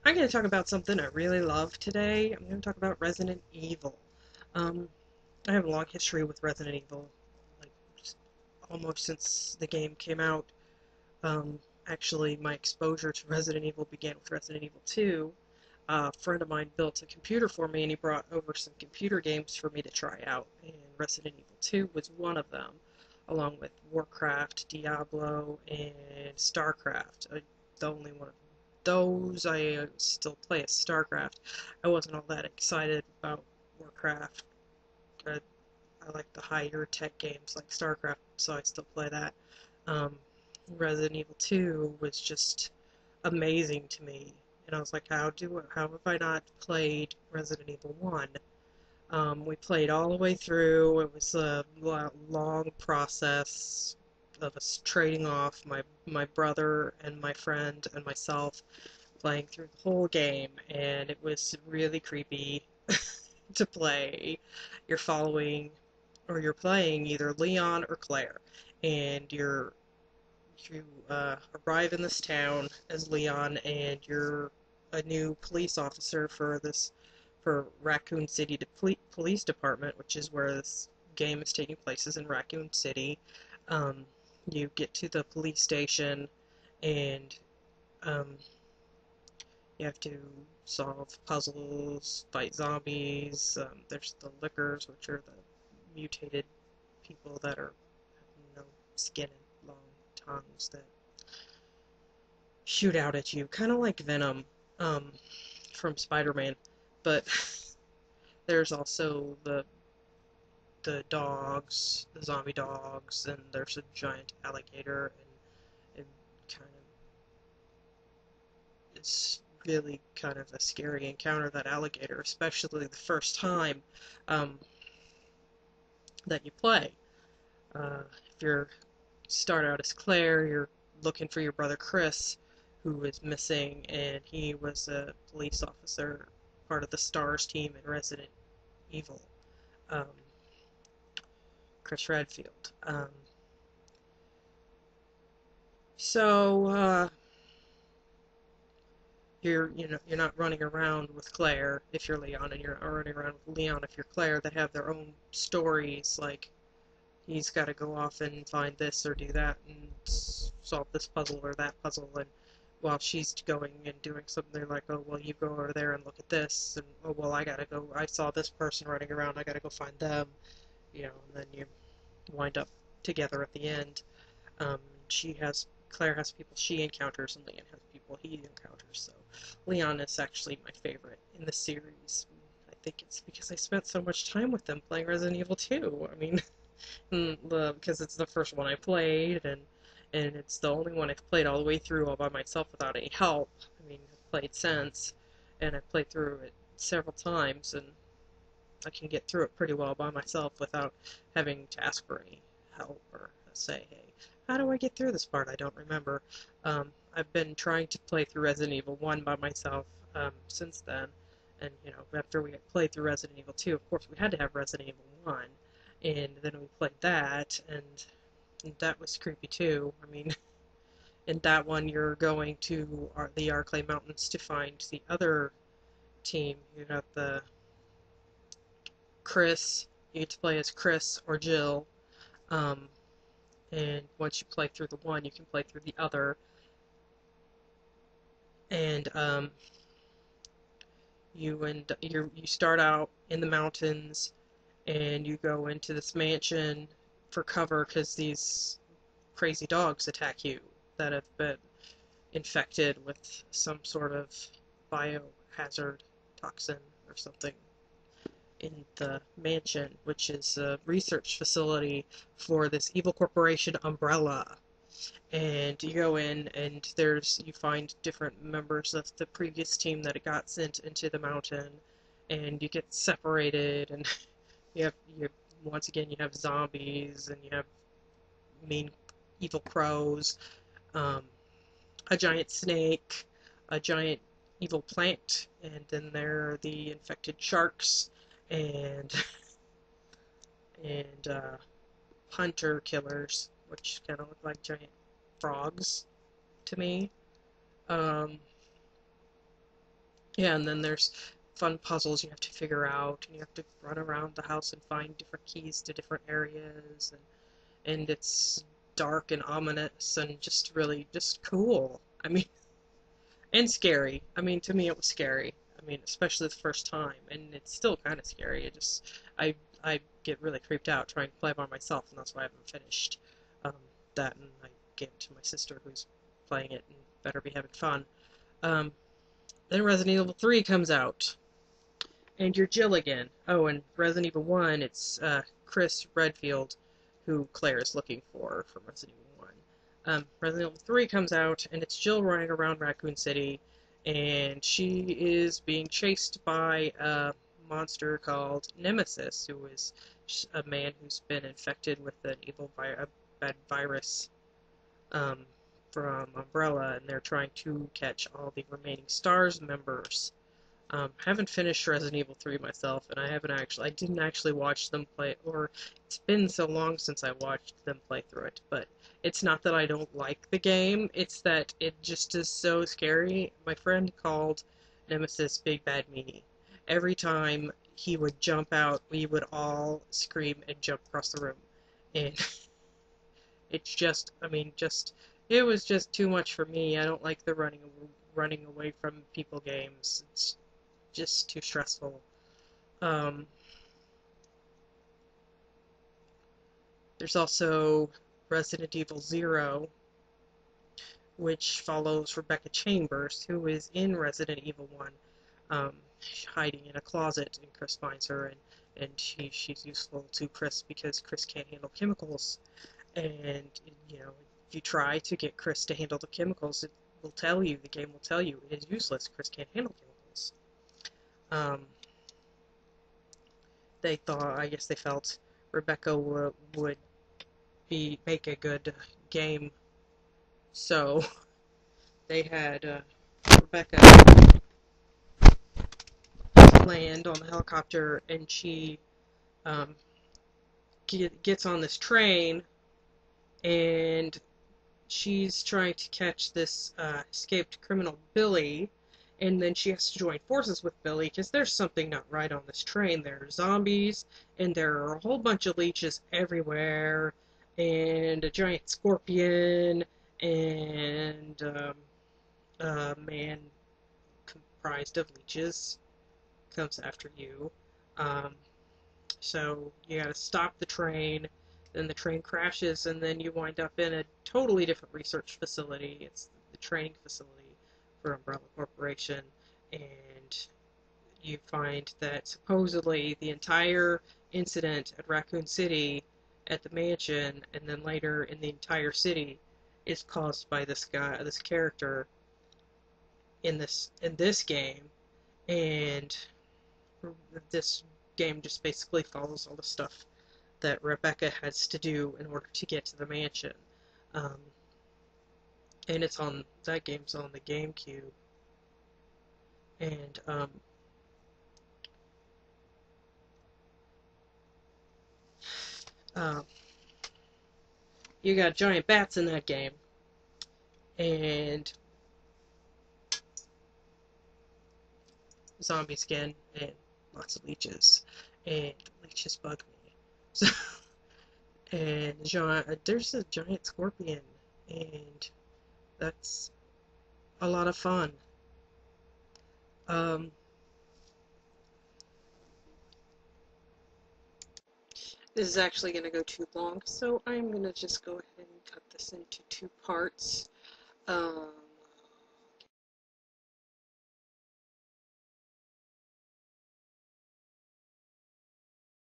I'm going to talk about something I really love today. I'm going to talk about Resident Evil. Um, I have a long history with Resident Evil, like just almost since the game came out. Um, Actually, my exposure to Resident Evil began with Resident Evil 2. A friend of mine built a computer for me, and he brought over some computer games for me to try out, and Resident Evil 2 was one of them, along with Warcraft, Diablo, and StarCraft. The only one of those I still play is StarCraft. I wasn't all that excited about Warcraft. I, I like the higher tech games like StarCraft, so I still play that. Um, Resident Evil 2 was just amazing to me, and I was like, how have I not played Resident Evil 1? We played all the way through. It was a long process of us trading off my brother and my friend and myself playing through the whole game, and it was really creepy to play. You're following or you're playing either Leon or Claire, and you arrive in this town as Leon, and you're a new police officer for Raccoon City Police Department, which is where this game is taking place, is in Raccoon City. Um, you get to the police station, and um, you have to solve puzzles, fight zombies. There's the lickers, which are the mutated people that are no skin and long tongues that shoot out at you, kind of like Venom um, from Spider-Man. But there's also the dogs, the zombie dogs, and there's a giant alligator, and kind of it's really kind of a scary encounter, that alligator, especially the first time um, that you play. If you start out as Claire, you're looking for your brother Chris, who is missing, and he was a police officer, part of the STARS team in Resident Evil. Um, Chris Redfield. So you're not running around with Claire if you're Leon, and you're not running around with Leon if you're Claire. That have their own stories, like he's got to go off and find this or do that and solve this puzzle or that puzzle, and while she's going and doing something, they're like, oh well, you go over there and look at this, and oh well, I gotta go, I saw this person running around, I gotta go find them, and then you wind up together at the end. She has Claire has people she encounters, and Leon has people he encounters. So Leon is actually my favorite in the series. I think it's because I spent so much time with them playing Resident Evil 2. I mean, because it's the first one I played, and it's the only one I've played all the way through all by myself without any help. I mean, I've played since, and I've played through it several times, and I can get through it pretty well by myself without having to ask for any help or say, hey, how do I get through this part? I don't remember. I've been trying to play through Resident Evil 1 by myself since then. And, after we had played through Resident Evil 2, of course, we had to have Resident Evil 1. And then we played that, and that was creepy too. I mean, in that one, you're going to the Arclay Mountains to find the other team. You have the Chris. You get to play as Chris or Jill. Um, and once you play through the one, you can play through the other. And you start out in the mountains, and you go into this mansion for cover because these crazy dogs attack you that have been infected with some sort of biohazard toxin or something in the mansion, which is a research facility for this evil corporation Umbrella. And you go in, and you find different members of the previous team that got sent into the mountain, and you get separated, and you once again you have zombies, and you have mean evil crows, um, a giant snake, a giant evil plant, and then there are the infected sharks, and and hunter killers, which kind of look like giant frogs to me. Um, Yeah, and then there's fun puzzles you have to figure out, and you have to run around the house and find different keys to different areas, and it's dark and ominous and just really just cool. I mean, and scary. I mean, to me it was scary. I mean, especially the first time, and it's still kind of scary. I get really creeped out trying to play by myself, and that's why I haven't finished um, that. And I gave it to my sister who's playing it and better be having fun. Um, then Resident Evil 3 comes out, and you're Jill again. Oh, and Resident Evil 1, it's Chris Redfield, who Claire is looking for from Resident Evil 1. Resident Evil 3 comes out, and it's Jill running around Raccoon City, and she is being chased by a monster called Nemesis, who is a man who's been infected with an a bad virus um, from Umbrella, and they're trying to catch all the remaining STARS members. Haven't finished Resident Evil 3 myself, and I didn't actually watch them play, or it's been so long since I watched them play through it, but it's not that I don't like the game, it's that it just is so scary. My friend called Nemesis Big Bad Meanie. Every time he would jump out, we would all scream and jump across the room. And it's just, I mean, it was just too much for me. I don't like the running away from people games. It's just too stressful. Um, there's also Resident Evil Zero, which follows Rebecca Chambers, who is in Resident Evil 1, um, hiding in a closet, and Chris finds her, and she's useful to Chris because Chris can't handle chemicals. And, you know, if you try to get Chris to handle the chemicals, the game will tell you it is useless. Chris can't handle chemicals. Um, I guess they felt Rebecca would make a good game, so they had Rebecca land on the helicopter, and she um, gets on this train, and she's trying to catch this escaped criminal Billy, and then she has to join forces with Billy because there's something not right on this train. There are zombies, and there are a whole bunch of leeches everywhere, and a giant scorpion, and a man comprised of leeches comes after you. Um, so you gotta stop the train, then the train crashes, and then you wind up in a totally different research facility. It's the training facility for Umbrella Corporation, and you find that supposedly the entire incident at Raccoon City, at the mansion, and then later in the entire city, is caused by this character in this game, and this game just basically follows all the stuff that Rebecca has to do in order to get to the mansion. Um, and that game's on the GameCube. And uh, you got giant bats in that game, and zombie skin, and lots of leeches, and leeches bug me. So, and there's a giant scorpion, and that's a lot of fun. Um, this is actually going to go too long, so I'm going to just go ahead and cut this into two parts. Um,